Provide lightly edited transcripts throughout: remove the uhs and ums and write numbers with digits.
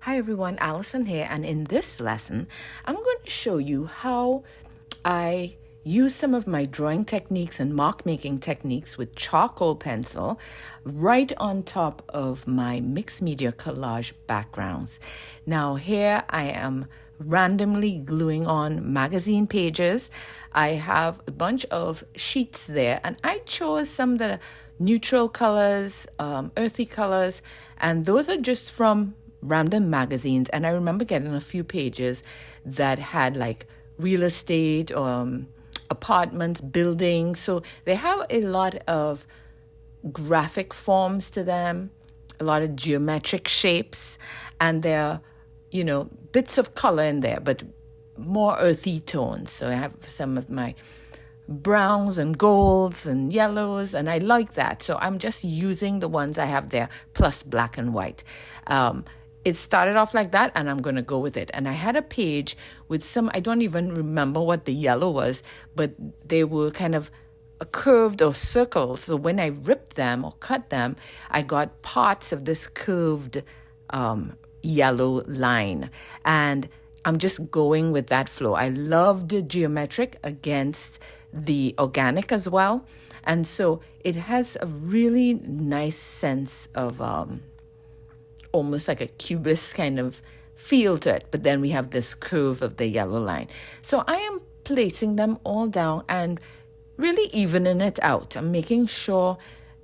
Hi everyone, Allison here, and in this lesson, I'm going to show you how I use some of my drawing techniques and mark making techniques with charcoal pencil right on top of my mixed media collage backgrounds. Now here I am randomly gluing on magazine pages. I have a bunch of sheets there, and I chose some that are neutral colors, earthy colors, and those are just from random magazines. And I remember getting a few pages that had like real estate, apartments, buildings. So they have a lot of graphic forms to them, a lot of geometric shapes, and there are, bits of color in there, but more earthy tones. So I have some of my browns and golds and yellows, and I like that. So I'm just using the ones I have there, plus black and white. It started off like that, and I'm going to go with it. And I had a page with some, I don't even remember what the yellow was, but they were kind of curved or circles. So when I ripped them or cut them, I got parts of this curved yellow line. And I'm just going with that flow. I love the geometric against the organic as well. And so it has a really nice sense of almost like a cubist kind of feel to it. But then we have this curve of the yellow line. So I am placing them all down and really evening it out. I'm making sure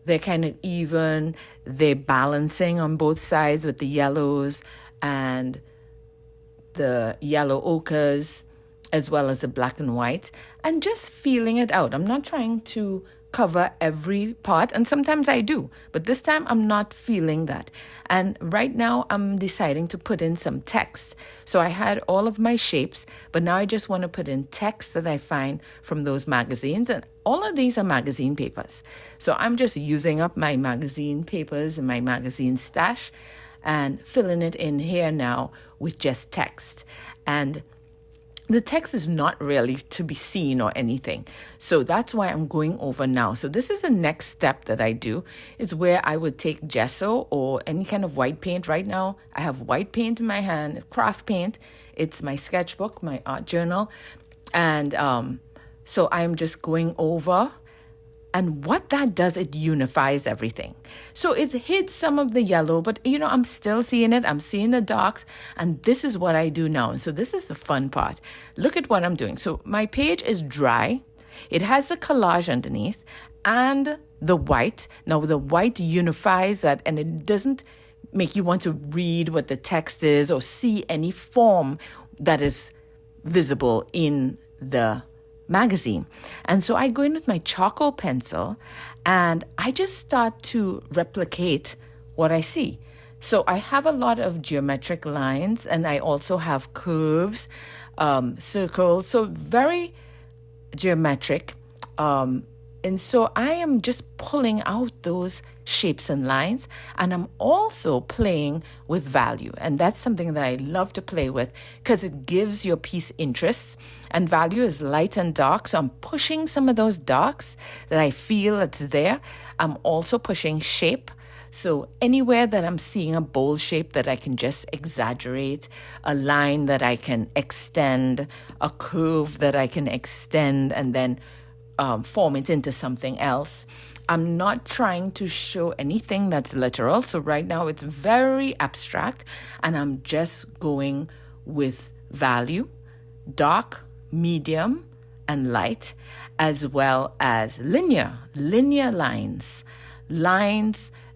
they're kind of even. They're balancing on both sides with the yellows and the yellow ochres, as well as the black and white, and just feeling it out. I'm not trying to cover every part, and sometimes I do, but this time I'm not feeling that. And right now I'm deciding to put in some text. So I had all of my shapes, but now I just want to put in text that I find from those magazines, and all of these are magazine papers. So I'm just using up my magazine papers and my magazine stash and filling it in here now with just text. And the text is not really to be seen or anything. So that's why I'm going over now. So this is the next step that I do, is where I would take gesso or any kind of white paint. Right now, I have white paint in my hand, craft paint. It's my sketchbook, my art journal. And so I'm just going over. And what that does, it unifies everything. So it's hid some of the yellow, but I'm still seeing it. I'm seeing the darks, and this is what I do now. And so this is the fun part. Look at what I'm doing. So my page is dry. It has the collage underneath and the white. Now the white unifies that, and it doesn't make you want to read what the text is or see any form that is visible in the magazine. And so I go in with my charcoal pencil and I just start to replicate what I see. So I have a lot of geometric lines, and I also have curves, circles, so very geometric. And so I am just pulling out those shapes and lines, and I'm also playing with value. And that's something that I love to play with because it gives your piece interest. And value is light and dark. So I'm pushing some of those darks that I feel it's there. I'm also pushing shape. So anywhere that I'm seeing a bold shape that I can just exaggerate, a line that I can extend, a curve that I can extend and then form it into something else. I'm not trying to show anything that's literal. So right now it's very abstract, and I'm just going with value, dark, medium, and light, as well as linear lines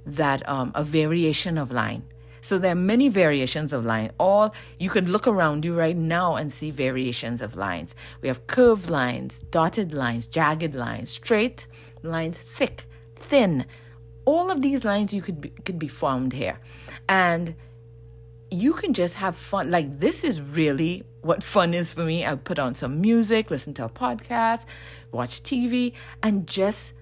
that a variation of line. So there are many variations of line. You could look around you right now and see variations of lines. We have curved lines, dotted lines, jagged lines, straight lines, thick, thin. All of these lines could be found here. And you can just have fun. Like, this is really what fun is for me. I put on some music, listen to a podcast, watch TV, and just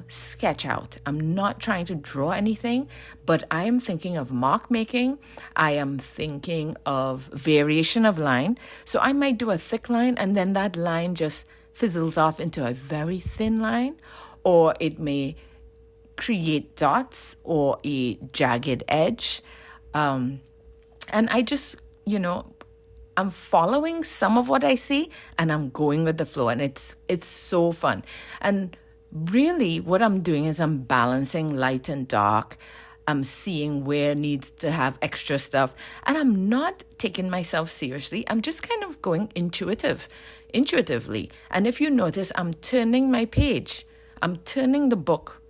sketch out. I'm not trying to draw anything, but I am thinking of mark making. I am thinking of variation of line. So I might do a thick line, and then that line just fizzles off into a very thin line, or it may create dots or a jagged edge. And I just, I'm following some of what I see and I'm going with the flow, and it's so fun. And really what I'm doing is I'm balancing light and dark. I'm seeing where needs to have extra stuff, and I'm not taking myself seriously. I'm just kind of going intuitively. And if you notice, I'm turning my page. I'm turning the book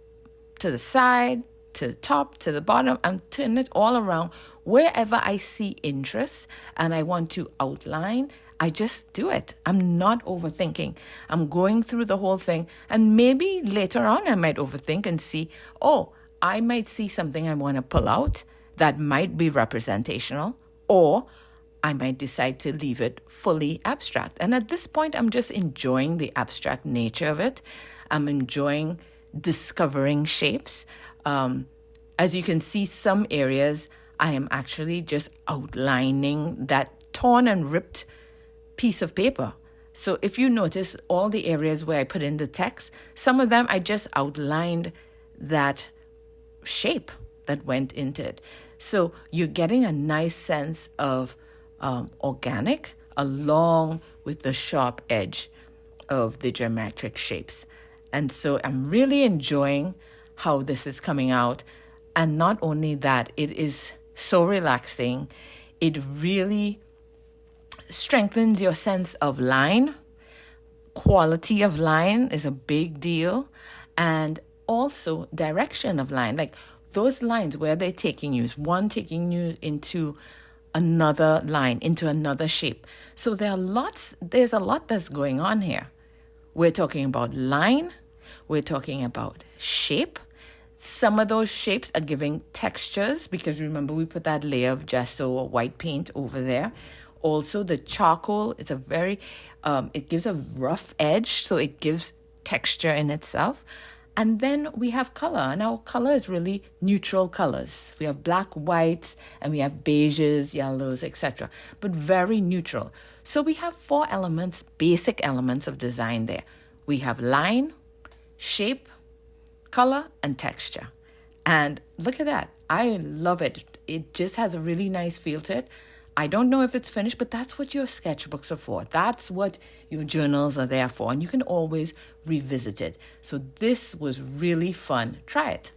to the side, to the top, to the bottom. I'm turning it all around. Wherever I see interest and I want to outline, I just do it. I'm not overthinking. I'm going through the whole thing. And maybe later on I might overthink and see, oh, I might see something I want to pull out that might be representational, or I might decide to leave it fully abstract. And at this point, I'm just enjoying the abstract nature of it. I'm enjoying discovering shapes. As you can see, some areas I am actually just outlining that torn and ripped piece of paper. So if you notice all the areas where I put in the text, some of them I just outlined that shape that went into it. So you're getting a nice sense of organic along with the sharp edge of the geometric shapes. And so I'm really enjoying how this is coming out. And not only that, it is so relaxing. It really strengthens your sense of line. Quality of line is a big deal. And also direction of line, like those lines where they're taking you, one taking you into another line, into another shape. So there's a lot that's going on here. We're talking about line, we're talking about shape. Some of those shapes are giving textures because remember we put that layer of gesso or white paint over there. Also the charcoal is it gives a rough edge, so it gives texture in itself. And then we have color, and our color is really neutral colors. We have black, whites, and we have beiges, yellows, etc. But very neutral. So we have 4 elements, basic elements of design there. We have line, shape, color, and texture. And look at that. I love it. It just has a really nice feel to it. I don't know if it's finished, but that's what your sketchbooks are for. That's what your journals are there for. And you can always revisit it. So this was really fun. Try it.